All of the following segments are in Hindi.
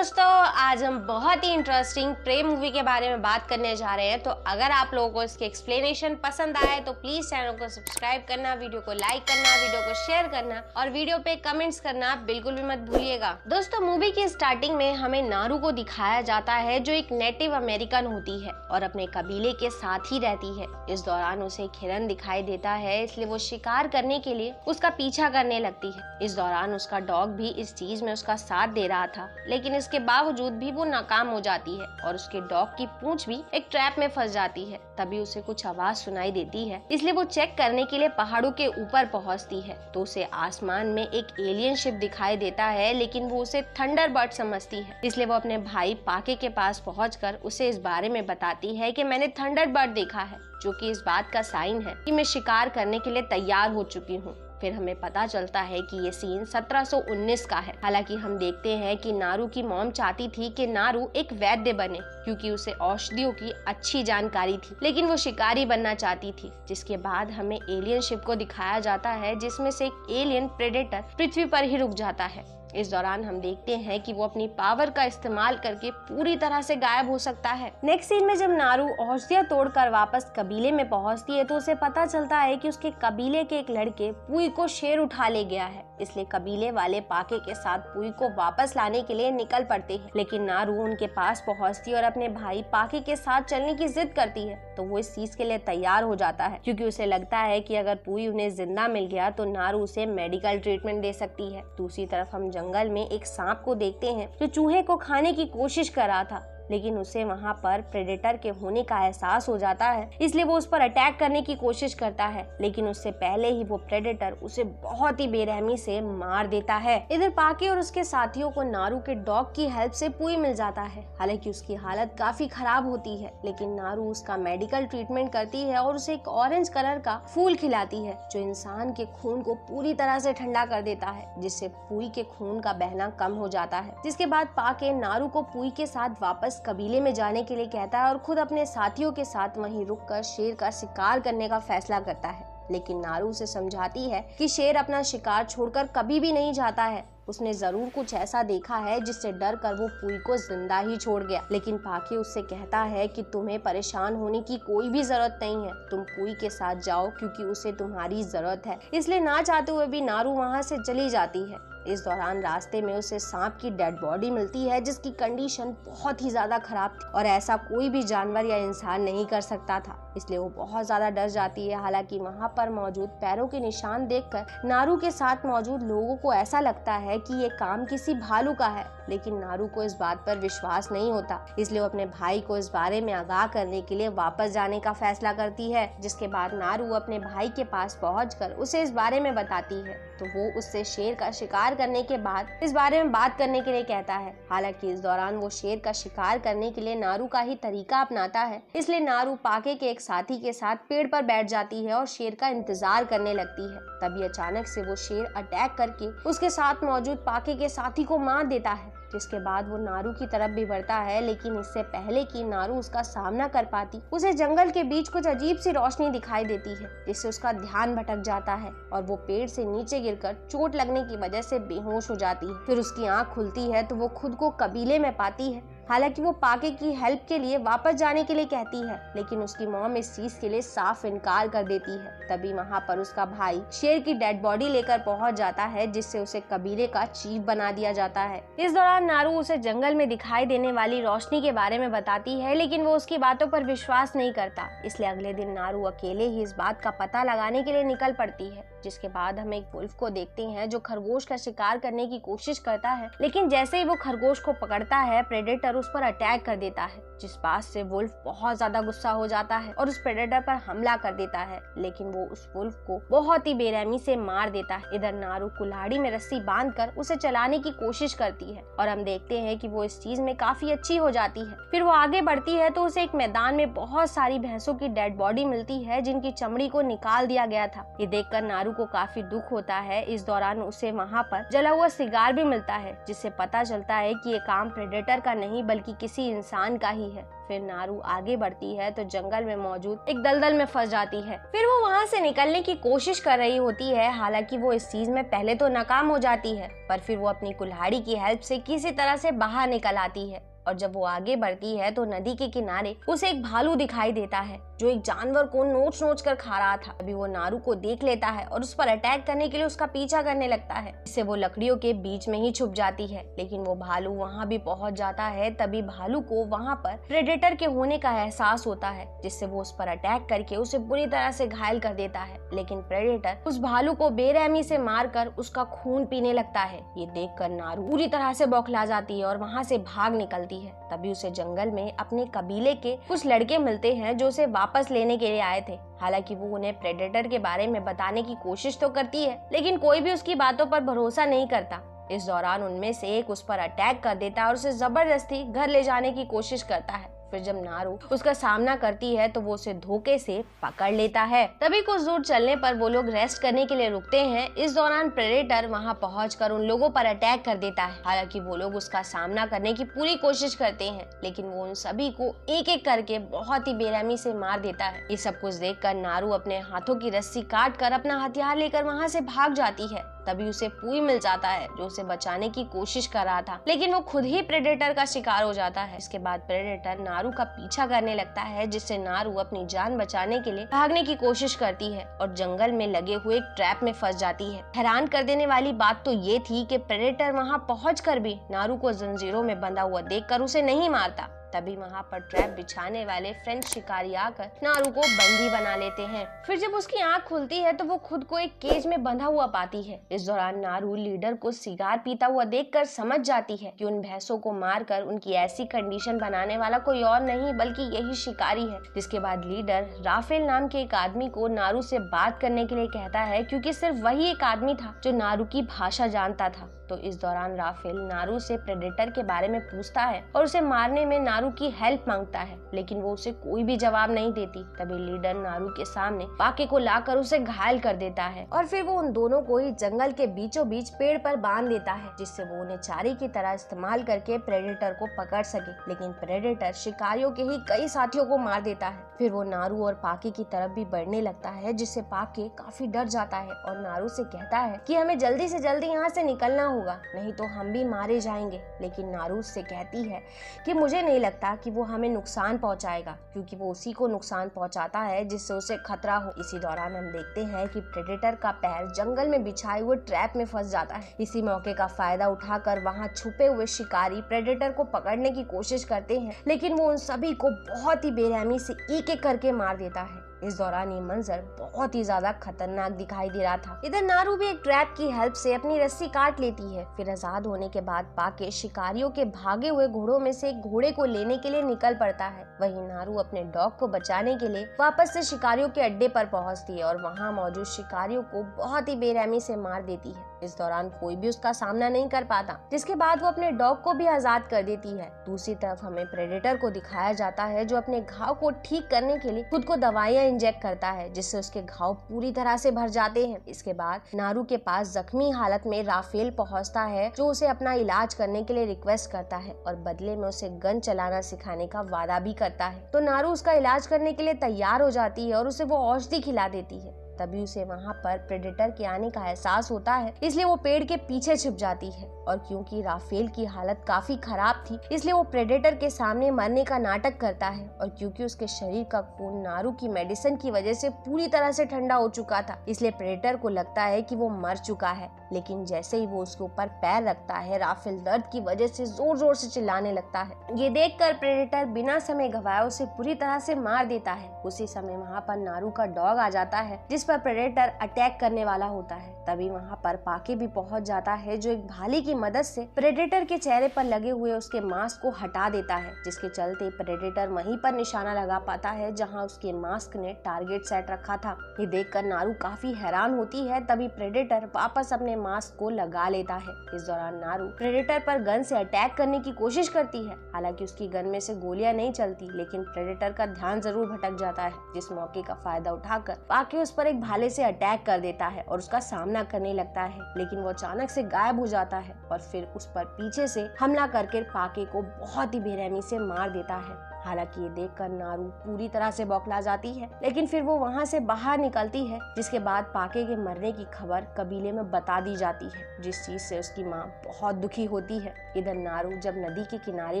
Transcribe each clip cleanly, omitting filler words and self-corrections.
दोस्तों, आज हम बहुत ही इंटरेस्टिंग प्रेम मूवी के बारे में बात करने जा रहे हैं। तो अगर आप लोगों को इसके एक्सप्लेनेशन पसंद आए तो प्लीज चैनल को सब्सक्राइब करना, वीडियो को लाइक करना, वीडियो को शेयर करना और वीडियो पे कमेंट्स करना बिल्कुल भी मत भूलिएगा। दोस्तों, मूवी की स्टार्टिंग में हमें नारू को दिखाया जाता है जो एक नेटिव अमेरिकन होती है और अपने कबीले के साथ ही रहती है। इस दौरान उसे एक हिरन दिखाई देता है, इसलिए वो शिकार करने के लिए उसका पीछा करने लगती है। इस दौरान उसका डॉग भी इस चीज में उसका साथ दे रहा था, लेकिन इसके बावजूद भी वो नाकाम हो जाती है और उसके डॉग की पूंछ भी एक ट्रैप में फंस जाती है। तभी उसे कुछ आवाज सुनाई देती है, इसलिए वो चेक करने के लिए पहाड़ों के ऊपर पहुंचती है तो उसे आसमान में एक एलियन शिप दिखाई देता है, लेकिन वो उसे थंडरबर्ड समझती है। इसलिए वो अपने भाई पाके के पास पहुंचकर उसे इस बारे में बताती है कि मैंने थंडरबर्ड देखा है, जो कि इस बात का साइन है कि मैं शिकार करने के लिए तैयार हो चुकी हूँ। फिर हमें पता चलता है कि ये सीन 1719 का है। हालांकि हम देखते हैं कि नारू की मॉम चाहती थी कि नारू एक वैद्य बने क्योंकि उसे औषधियों की अच्छी जानकारी थी, लेकिन वो शिकारी बनना चाहती थी। जिसके बाद हमें एलियन शिप को दिखाया जाता है जिसमें से एक एलियन प्रेडेटर पृथ्वी पर ही रुक जाता है। इस दौरान हम देखते हैं कि वो अपनी पावर का इस्तेमाल करके पूरी तरह से गायब हो सकता है। नेक्स्ट सीन में जब नारू औषधियां तोड़कर वापस कबीले में पहुंचती है तो उसे पता चलता है कि उसके कबीले के एक लड़के पुई को शेर उठा ले गया है। इसलिए कबीले वाले पाके के साथ पुई को वापस लाने के लिए निकल पड़ते हैं, लेकिन नारू उनके पास पहुंचती है और अपने भाई पाके के साथ चलने की जिद करती है तो वो इस चीज के लिए तैयार हो जाता है क्योंकि उसे लगता है कि अगर पुई उन्हें जिंदा मिल गया तो नारू उसे मेडिकल ट्रीटमेंट दे सकती है। दूसरी तरफ हम जंगल में एक सांप को देखते हैं जो चूहे को खाने की कोशिश कर रहा था, लेकिन उसे वहां पर प्रेडेटर के होने का एहसास हो जाता है, इसलिए वो उस पर अटैक करने की कोशिश करता है, लेकिन उससे पहले ही वो प्रेडेटर उसे बहुत ही बेरहमी से मार देता है। इधर पाके और उसके साथियों को नारू के डॉग की हेल्प से पुई मिल जाता है। हालांकि उसकी हालत काफी खराब होती है, लेकिन नारू उसका मेडिकल ट्रीटमेंट करती है और उसे एक ऑरेंज कलर का फूल खिलाती है जो इंसान के खून को पूरी तरह से ठंडा कर देता है, जिससे पुई के खून का बहना कम हो जाता है। जिसके बाद पाके नारू को पुई के साथ वापस कबीले में जाने के लिए कहता है और खुद अपने साथियों के साथ वहीं रुककर शेर का शिकार करने का फैसला करता है। लेकिन नारू उसे समझाती है कि शेर अपना शिकार छोड़कर कभी भी नहीं जाता है, उसने जरूर कुछ ऐसा देखा है जिससे डर कर वो पुई को जिंदा ही छोड़ गया। लेकिन पाके उससे कहता है कि तुम्हें परेशान होने की कोई भी जरूरत नहीं है, तुम पुई के साथ जाओ क्योंकि उसे तुम्हारी जरूरत है। इसलिए ना चाहते हुए भी नारू वहाँ से चली जाती है। इस दौरान रास्ते में उसे सांप की डेड बॉडी मिलती है जिसकी कंडीशन बहुत ही ज्यादा खराब थी और ऐसा कोई भी जानवर या इंसान नहीं कर सकता था, इसलिए वो बहुत ज्यादा डर जाती है। हालांकि वहाँ पर मौजूद पैरों के निशान देखकर नारू के साथ मौजूद लोगों को ऐसा लगता है कि ये काम किसी भालू का है, लेकिन नारू को इस बात पर विश्वास नहीं होता, इसलिए वो अपने भाई को इस बारे में आगाह करने के लिए वापस जाने का फैसला करती है। जिसके बाद नारू अपने भाई के पास पहुंचकर उसे इस बारे में बताती है तो वो उससे शेर का शिकार करने के बाद इस बारे में बात करने के लिए कहता है। हालांकि इस दौरान वो शेर का शिकार करने के लिए नारू का ही तरीका अपनाता है, इसलिए नारू पाके के एक साथी के साथ पेड़ पर बैठ जाती है और शेर का इंतजार करने लगती है। तभी अचानक से वो शेर अटैक करके उसके साथ मौजूद पाके के साथी को मार देता है। जिसके बाद वो नारू की तरफ भी बढ़ता है, लेकिन इससे पहले कि नारू उसका सामना कर पाती उसे जंगल के बीच कुछ अजीब सी रोशनी दिखाई देती है, जिससे उसका ध्यान भटक जाता है और वो पेड़ से नीचे गिरकर चोट लगने की वजह से बेहोश हो जाती है। फिर उसकी आंख खुलती है तो वो खुद को कबीले में पाती है। हालांकि वो पाके की हेल्प के लिए वापस जाने के लिए कहती है, लेकिन उसकी मॉम इस चीज के लिए साफ इनकार कर देती है। तभी वहाँ पर उसका भाई शेर की डेड बॉडी लेकर पहुंच जाता है, जिससे उसे कबीले का चीफ बना दिया जाता है। इस दौरान नारू उसे जंगल में दिखाई देने वाली रोशनी के बारे में बताती है, लेकिन वो उसकी बातों पर विश्वास नहीं करता, इसलिए अगले दिन नारू अकेले ही इस बात का पता लगाने के लिए निकल पड़ती है। जिसके बाद हम एक वुल्फ को देखते हैं जो खरगोश का शिकार करने की कोशिश करता है, लेकिन जैसे ही वो खरगोश को पकड़ता है प्रेडेटर उस पर अटैक कर देता है, जिस बात से वुल्फ बहुत ज्यादा गुस्सा हो जाता है और उस प्रेडेटर पर हमला कर देता है, लेकिन वो उस वुल्फ को बहुत ही बेरहमी से मार देता है। इधर नारू कुल्हाड़ी में रस्सी बांधकर उसे चलाने की कोशिश करती है और हम देखते हैं कि वो इस चीज में काफी अच्छी हो जाती है। फिर वो आगे बढ़ती है तो उसे एक मैदान में बहुत सारी भैंसों की डेड बॉडी मिलती है जिनकी चमड़ी को निकाल दिया गया था। ये देखकर नारू नारू को काफी दुख होता है। इस दौरान उसे वहाँ पर जला हुआ सिगार भी मिलता है, जिससे पता चलता है कि ये काम प्रेडेटर का नहीं बल्कि किसी इंसान का ही है। फिर नारू आगे बढ़ती है तो जंगल में मौजूद एक दलदल में फंस जाती है। फिर वो वहाँ से निकलने की कोशिश कर रही होती है। हालांकि वो इस चीज में पहले तो नाकाम हो जाती है, पर फिर वो अपनी कुल्हाड़ी की हेल्प से किसी तरह से बाहर निकल आती है। और जब वो आगे बढ़ती है तो नदी के किनारे उसे एक भालू दिखाई देता है जो एक जानवर को नोच नोच कर खा रहा था। अभी वो नारू को देख लेता है और उस पर अटैक करने के लिए उसका पीछा करने लगता है। इससे वो लकड़ियों के बीच में ही छुप जाती है, लेकिन वो भालू वहाँ भी पहुँच जाता है। तभी भालू को वहाँ पर प्रेडेटर के होने का एहसास होता है, जिससे वो उस पर अटैक करके उसे बुरी तरह से घायल कर देता है। लेकिन प्रेडेटर उस भालू को बेरहमी से मारकर उसका खून पीने लगता है। ये देखकर नारू पूरी तरह से बौखला जाती है और वहाँ से भाग निकलती है। तभी उसे जंगल में अपने कबीले के कुछ लड़के मिलते हैं जो उसे वापस लेने के लिए आए थे। हालांकि वो उन्हें प्रेडेटर के बारे में बताने की कोशिश तो करती है, लेकिन कोई भी उसकी बातों पर भरोसा नहीं करता। इस दौरान उनमें से एक उस पर अटैक कर देता है और उसे जबरदस्ती घर ले जाने की कोशिश करता है। फिर जब नारू उसका सामना करती है तो वो उसे धोखे से पकड़ लेता है। तभी कुछ दूर चलने पर वो लोग रेस्ट करने के लिए रुकते हैं। इस दौरान प्रेडेटर वहां पहुंचकर उन लोगों पर अटैक कर देता है। हालांकि वो लोग उसका सामना करने की पूरी कोशिश करते हैं, लेकिन वो उन सभी को एक एक करके बहुत ही बेरहमी से मार देता है। ये सब कुछ देखकर नारू अपने हाथों की रस्सी काट कर अपना हथियार लेकर वहाँ से भाग जाती है। तभी उसे पूई मिल जाता है जो उसे बचाने की कोशिश कर रहा था, लेकिन वो खुद ही प्रेडेटर का शिकार हो जाता है। इसके बाद प्रेडेटर नारू का पीछा करने लगता है, जिससे नारू अपनी जान बचाने के लिए भागने की कोशिश करती है और जंगल में लगे हुए एक ट्रैप में फंस जाती है। हैरान कर देने वाली बात तो ये थी कि प्रेडेटर वहाँ पहुंचकर भी नारू को जंजीरों में बंधा हुआ देखकर उसे नहीं मारता। तभी वहाँ पर ट्रैप बिछाने वाले फ्रेंच शिकारी आकर नारू को बंदी बना लेते हैं। फिर जब उसकी आंख खुलती है तो वो खुद को एक केज में बंधा हुआ पाती है। इस दौरान नारू लीडर को सिगार पीता हुआ देखकर समझ जाती है कि उन भैंसों को मारकर उनकी ऐसी कंडीशन बनाने वाला कोई और नहीं बल्कि यही शिकारी है। जिसके बाद लीडर राफेल नाम के एक आदमी को नारू से बात करने के लिए कहता है, क्योंकि सिर्फ वही एक आदमी था जो नारू की भाषा जानता था। तो इस दौरान राफेल नारू से प्रेडेटर के बारे में पूछता है और उसे मारने में नारू की हेल्प मांगता है, लेकिन वो उसे कोई भी जवाब नहीं देती। तभी लीडर नारू के सामने पाके को लाकर उसे घायल कर देता है और फिर वो उन दोनों को ही जंगल के बीचों बीच पेड़ पर बांध देता है, जिससे वो उन्हें चारे की तरह इस्तेमाल करके प्रेडेटर को पकड़ सके। लेकिन प्रेडेटर शिकारियों के ही कई साथियों को मार देता है। फिर वो नारू और पाके की तरफ भी बढ़ने लगता है, जिससे पाके काफी डर जाता है और नारू से कहता है कि हमें जल्दी से जल्दी यहाँ से निकलना होगा, नहीं तो हम भी मारे जाएंगे। लेकिन नारू उससे कहती है कि मुझे नहीं लगता कि वो हमें नुकसान पहुंचाएगा, क्योंकि वो उसी को नुकसान पहुंचाता है जिससे उसे खतरा हो। इसी दौरान हम देखते हैं कि प्रेडेटर का पैर जंगल में बिछाए हुए ट्रैप में फंस जाता है। इसी मौके का फायदा उठाकर वहां छुपे हुए शिकारी प्रेडेटर को पकड़ने की कोशिश करते हैं, लेकिन वो उन सभी को बहुत ही बेरहमी से एक एक करके मार देता है। इस दौरान ये मंजर बहुत ही ज्यादा खतरनाक दिखाई दे रहा था। इधर नारू भी एक ट्रैप की हेल्प से अपनी रस्सी काट लेती है। फिर आजाद होने के बाद पाके शिकारियों के भागे हुए घोड़ों में से एक घोड़े को लेने के लिए निकल पड़ता है। वहीं नारू अपने डॉग को बचाने के लिए वापस से शिकारियों के अड्डे पर पहुंचती है और वहां मौजूद शिकारियों को बहुत ही बेरहमी से मार देती है। इस दौरान कोई भी उसका सामना नहीं कर पाता, जिसके बाद वो अपने डॉग को भी आजाद कर देती है। दूसरी तरफ हमें प्रेडेटर को दिखाया जाता है जो अपने घाव को ठीक करने के लिए खुद को दवाइयां इंजेक्ट करता है, जिससे उसके घाव पूरी तरह से भर जाते हैं। इसके बाद नारू के पास जख्मी हालत में राफेल पहुंचता है, जो उसे अपना इलाज करने के लिए रिक्वेस्ट करता है और बदले में उसे गन चलाना सिखाने का वादा भी करता है। तो नारू उसका इलाज करने के लिए तैयार हो जाती है और उसे वो औषधि खिला देती है। तभी उसे वहाँ पर प्रेडेटर के आने का एहसास होता है, इसलिए वो पेड़ के पीछे छिप जाती है। और क्योंकि राफेल की हालत काफी खराब थी, इसलिए वो प्रेडेटर के सामने मरने का नाटक करता है। और क्योंकि उसके शरीर का खून नारू की मेडिसिन की वजह से पूरी तरह से ठंडा हो चुका था, इसलिए प्रेडेटर को लगता है कि वो मर चुका है। लेकिन जैसे ही वो उसके ऊपर पैर रखता है, राफेल दर्द की वजह से जोर जोर से चिल्लाने लगता है। ये देखकर प्रेडेटर बिना समय गवाए उसे पूरी तरह से मार देता है। उसी समय वहाँ पर नारू का डॉग आ जाता है, जिस पर प्रेडेटर अटैक करने वाला होता है। तभी वहाँ पर पाके भी पहुँच जाता है, जो एक भाले की मदद से प्रेडेटर के चेहरे पर लगे हुए उसके मास्क को हटा देता है, जिसके चलते प्रेडेटर वहीं पर निशाना लगा पाता है जहां उसके मास्क ने टारगेट सेट रखा था। ये देखकर नारू काफी हैरान होती है। तभी प्रेडेटर वापस अपने मास्क को लगा लेता है। इस दौरान नारू प्रेडेटर पर गन से अटैक करने की कोशिश करती है। हालांकि उसकी गन में से गोलियां नहीं चलती, लेकिन प्रेडेटर का ध्यान जरूर भटक जाता है। जिस मौके का फायदा उठाकर पाके उस पर एक भाले से अटैक कर देता है और उसका सामना करने लगता है, लेकिन वो अचानक से गायब हो जाता है और फिर उस पर पीछे से हमला करके पाके को बहुत ही बेरहमी से मार देता है। हालांकि ये देखकर नारू पूरी तरह से बौखला जाती है, लेकिन फिर वो वहाँ से बाहर निकलती है, जिसके बाद पाके के मरने की खबर कबीले में बता दी जाती है, जिस चीज से उसकी माँ बहुत दुखी होती है। इधर नारू जब नदी के किनारे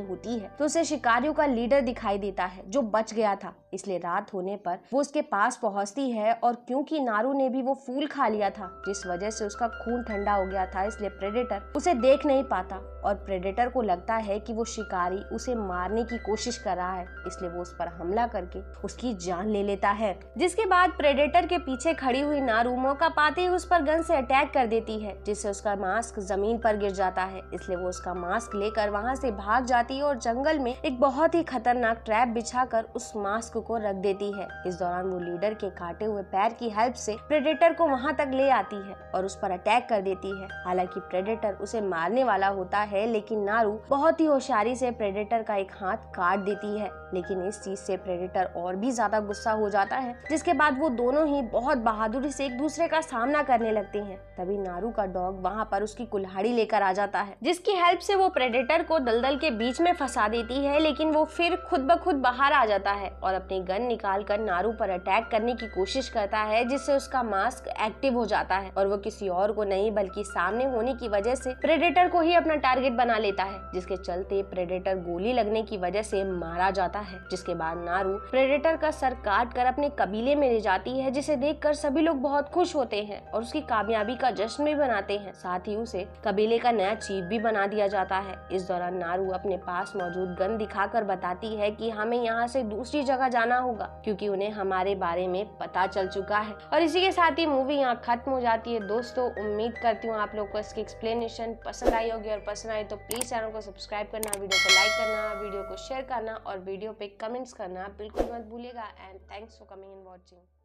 होती है तो उसे शिकारियों का लीडर दिखाई देता है जो बच गया था, इसलिए रात होने पर वो उसके पास पहुंचती है और क्योंकि नारू ने भी वो फूल खा लिया था जिस वजह से उसका खून ठंडा हो गया था, इसलिए प्रेडेटर उसे देख नहीं पाता और प्रेडेटर को लगता है कि वो शिकारी उसे मारने की कोशिश कर रहा है, इसलिए वो उस पर हमला करके उसकी जान ले लेता है। जिसके बाद प्रेडेटर के पीछे खड़ी हुई नारू मौका पाते ही उस पर गन से अटैक कर देती है, जिससे उसका मास्क जमीन पर गिर जाता है, इसलिए वो उसका मास्क लेकर वहाँ से भाग जाती है और जंगल में एक बहुत ही खतरनाक ट्रैप बिछाकर उस मास्क को रख देती है। इस दौरान वो लीडर के काटे हुए पैर की हेल्प से प्रेडेटर को वहाँ तक ले आती है और उस पर अटैक कर देती है। हालांकि प्रेडेटर उसे मारने वाला होता है, लेकिन नारू बहुत ही होशियारी से प्रेडेटर का एक हाथ काट देती है, लेकिन इस चीज से प्रेडेटर और भी ज्यादा गुस्सा हो जाता है, जिसके बाद वो दोनों ही बहुत बहादुरी से एक दूसरे का सामना करने लगते हैं। तभी नारू का डॉग वहाँ पर उसकी कुल्हाड़ी लेकर आ जाता है, जिसकी हेल्प से वो प्रेडेटर को दलदल के बीच में फंसा देती है, लेकिन वो फिर खुद ब खुद बाहर आ जाता है और अपनी गन निकाल कर नारू पर अटैक करने की कोशिश करता है, जिससे उसका मास्क एक्टिव हो जाता है और वो किसी और को नहीं बल्कि सामने होने की वजह से प्रेडेटर को ही अपना टारगेट बना लेता है, जिसके चलते प्रेडेटर गोली लगने की वजह से मारा जाता है। जिसके बाद नारू प्रेडेटर का सर काट कर अपने कबीले में ले जाती है, जिसे देखकर सभी लोग बहुत खुश होते हैं और उसकी कामयाबी का जश्न भी मनाते हैं। साथ ही उसे कबीले का नया चीफ भी बना दिया जाता है। इस दौरान नारू अपने पास मौजूद गन दिखाकर बताती है कि हमें यहाँ से दूसरी जगह जाना होगा, क्योंकि उन्हें हमारे बारे में पता चल चुका है। और इसी के साथ ही मूवी यहाँ खत्म हो जाती है। दोस्तों, उम्मीद करती हूँ आप लोग को इसकी एक्सप्लेनेशन पसंद आई होगी, और पसंद आई तो प्लीज चैनल को सब्सक्राइब करना, वीडियो को लाइक करना, वीडियो को शेयर करना और वीडियो पे कमेंट्स करना बिल्कुल मत भूलिएगा। And thanks for coming and watching.